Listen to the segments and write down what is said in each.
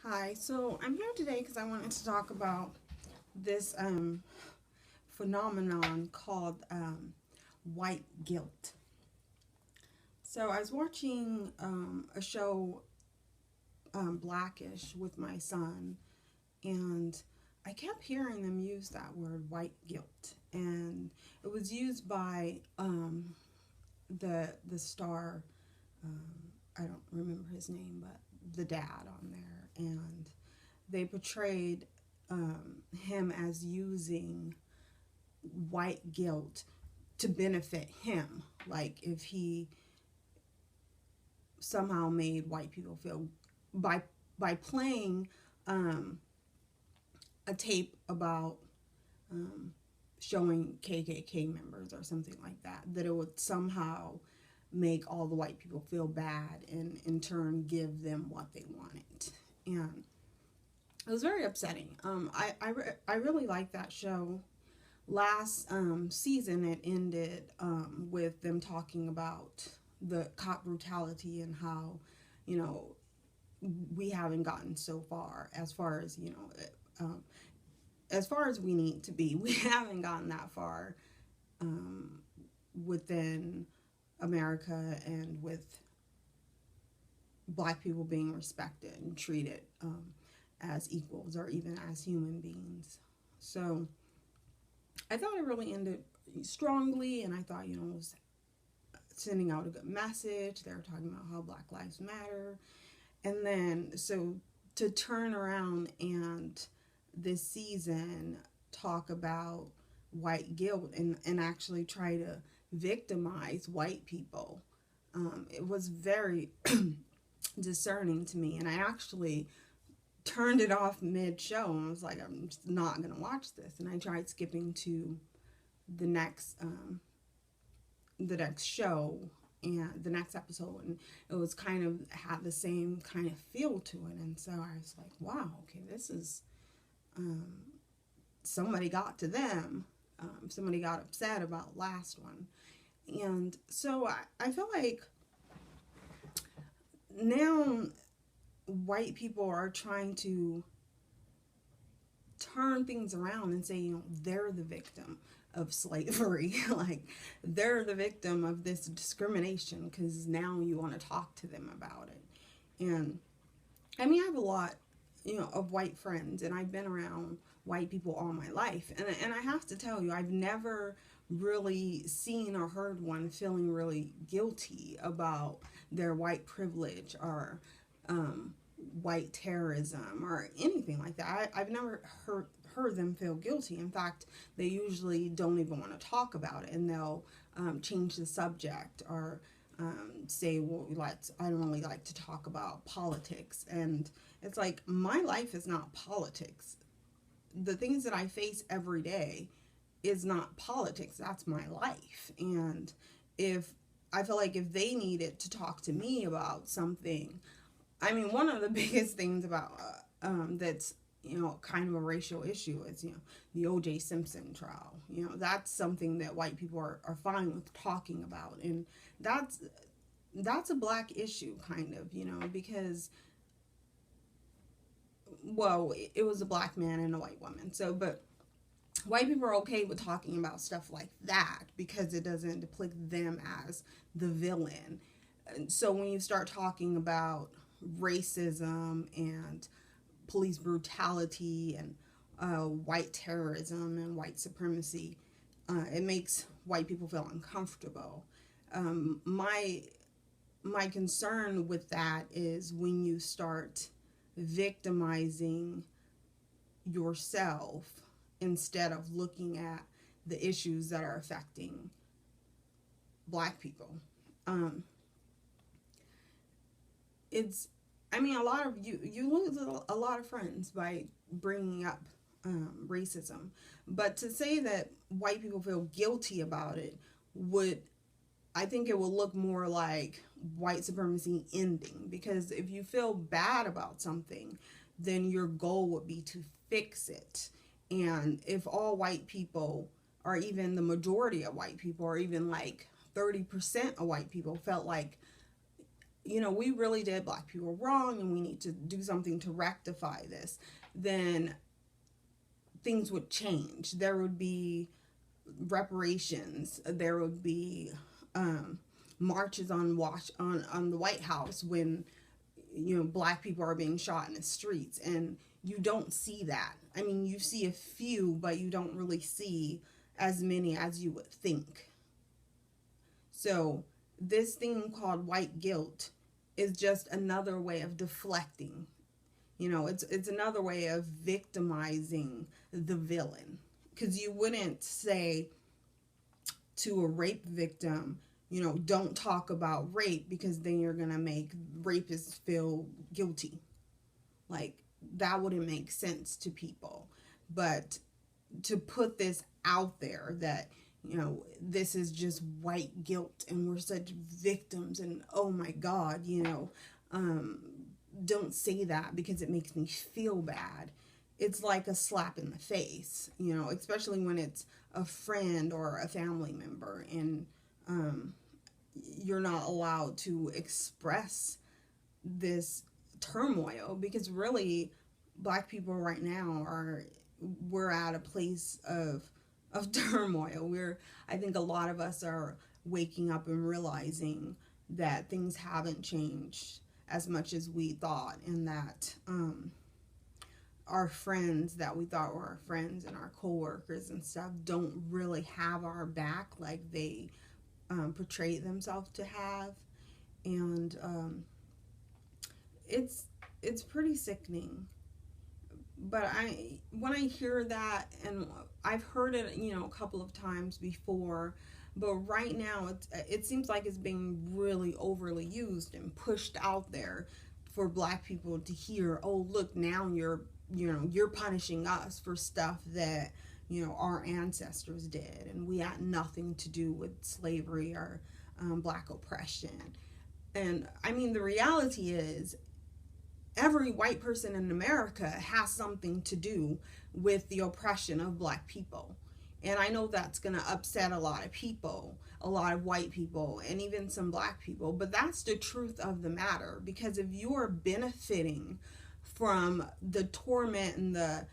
Hi, so I'm here today because I wanted to talk about this phenomenon called white guilt. So I was watching a show, Blackish, with my son, and I kept hearing them use that word, white guilt, and it was used by the star. Um, I don't remember his name, but the dad on there, and they portrayed him as using white guilt to benefit him. Like if he somehow made white people feel by playing um, a tape about um, showing KKK members or something like that, that it would somehow make all the white people feel bad and in turn give them what they wanted. And it was very upsetting. I really liked that show. Last season, it ended with them talking about the cop brutality and how, you know, we haven't gotten so far as, as far as we need to be. We haven't gotten that far um, within America and with black people being respected and treated as equals or even as human beings. So I thought it really ended strongly, and I thought, it was sending out a good message. They were talking about how Black Lives Matter. And then, so to turn around and this season talk about white guilt and actually try to victimize white people, it was very discerning to me. And I actually turned it off mid show and was like, I'm just not going to watch this. And I tried skipping to the next um, the next show and the next episode, and it was kind of had the same kind of feel to it. And so I was like, wow, okay, this is um, somebody got to them. Somebody got upset about last one. And so I feel like now white people are trying to turn things around and say, they're the victim of slavery. Like, they're the victim of this discrimination because now you want to talk to them about it. And I mean, I have a lot, of white friends, and I've been around white people all my life. And I have to tell you, I've never really seen or heard one feeling really guilty about their white privilege or um, white terrorism or anything like that. I've never heard them feel guilty. In fact, they usually don't even want to talk about it, and they'll change the subject or say, well, I don't really like to talk about politics. And it's like, my life is not politics. The things that I face every day is not politics. That's my life. And if I feel like if they needed to talk to me about something, I mean, one of the biggest things about that's kind of a racial issue is the O.J. Simpson trial. That's something that white people are fine with talking about, and that's that's a black issue, kind of, because, well, it was a black man and a white woman. So, but white people are okay with talking about stuff like that because it doesn't depict them as the villain. And so when you start talking about racism and police brutality and white terrorism and white supremacy, it makes white people feel uncomfortable. My concern with that is when you start victimizing yourself instead of looking at the issues that are affecting black people. Um, it's, I mean, a lot of you lose a lot of friends by bringing up racism, but to say that white people feel guilty about it would, I think it will look more like white supremacy ending, because if you feel bad about something, then your goal would be to fix it. And if all white people, or even the majority of white people, or even like 30% of white people felt like we really did black people wrong and we need to do something to rectify this, then things would change. There would be reparations. There would be marches on the White House when black people are being shot in the streets, and you don't see that. I mean, you see a few, but you don't really see as many as you would think. So this thing called white guilt is just another way of deflecting. It's another way of victimizing the villain. Because you wouldn't say to a rape victim, don't talk about rape because then you're going to make rapists feel guilty. Like, that wouldn't make sense to people. But to put this out there that, this is just white guilt and we're such victims and oh my God, don't say that because it makes me feel bad. It's like a slap in the face, especially when it's a friend or a family member and you're not allowed to express this turmoil, because really black people right now we're at a place of turmoil. I think a lot of us are waking up and realizing that things haven't changed as much as we thought, and that our friends that we thought were our friends and our coworkers and stuff don't really have our back like they portray themselves to have. And it's pretty sickening. But when I hear that, and I've heard it, a couple of times before, but right now it seems like it's being really overly used and pushed out there for black people to hear. Oh, look, now you're punishing us for stuff that our ancestors did, and we had nothing to do with slavery or black oppression. And I mean, the reality is, every white person in America has something to do with the oppression of black people. And I know that's going to upset a lot of people, a lot of white people, and even some black people. But that's the truth of the matter. Because if you are benefiting from the torment and the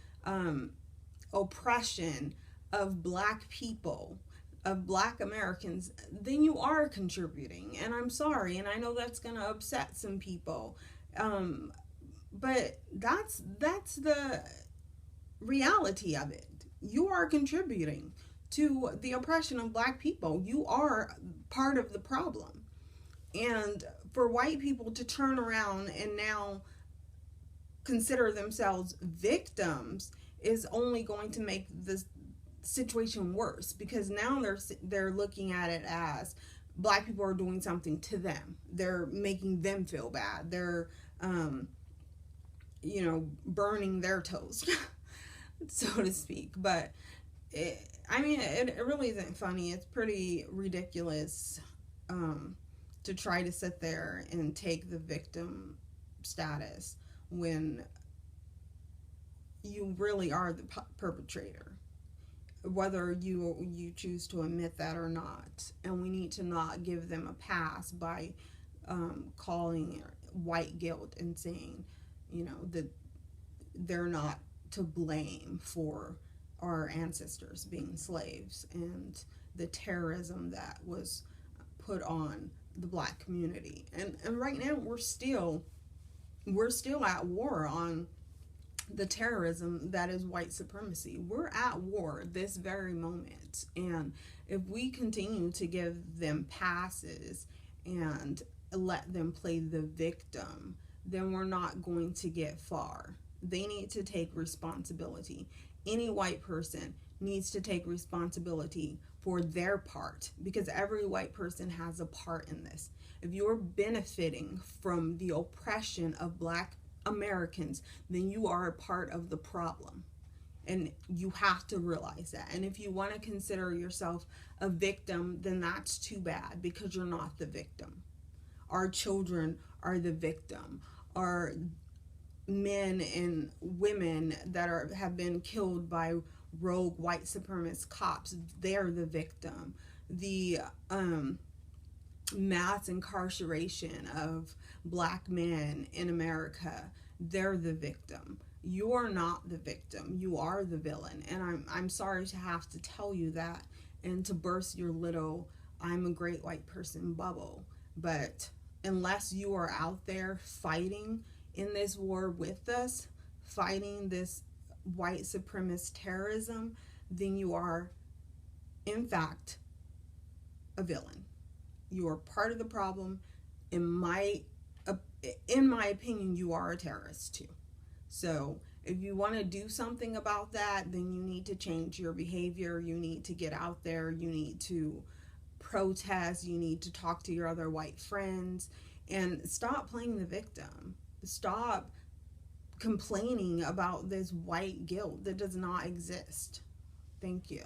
oppression of black people, of black Americans, then you are contributing. And I'm sorry. And I know that's going to upset some people. But that's the reality of it. You are contributing to the oppression of black people. You are part of the problem. And for white people to turn around and now consider themselves victims is only going to make the situation worse, because now they're looking at it as black people are doing something to them. They're making them feel bad. They're burning their toast, so to speak. But it really isn't funny. It's pretty ridiculous to try to sit there and take the victim status when you really are the perpetrator, whether you choose to admit that or not. And we need to not give them a pass by calling it white guilt and saying, that they're not to blame for our ancestors being slaves and the terrorism that was put on the black community. And right now we're still at war on the terrorism that is white supremacy. We're at war this very moment. And if we continue to give them passes and let them play the victim, then we're not going to get far. They need to take responsibility. Any white person needs to take responsibility for their part, because every white person has a part in this. If you're benefiting from the oppression of black Americans, then you are a part of the problem. And you have to realize that. And if you want to consider yourself a victim, then that's too bad, because you're not the victim. Our children are the victim. Our men and women that have been killed by rogue white supremacist cops, they're the victim. The mass incarceration of black men in America, they're the victim. You're not the victim. You are the villain. And I'm sorry to have to tell you that and to burst your little I'm a great white person bubble. But unless you are out there fighting in this war with us, fighting this white supremacist terrorism, then you are, in fact, a villain. You are part of the problem. In my opinion, you are a terrorist too. So if you want to do something about that, then you need to change your behavior. You need to get out there. You need to protest. You need to talk to your other white friends and stop playing the victim. Stop complaining about this white guilt that does not exist. Thank you.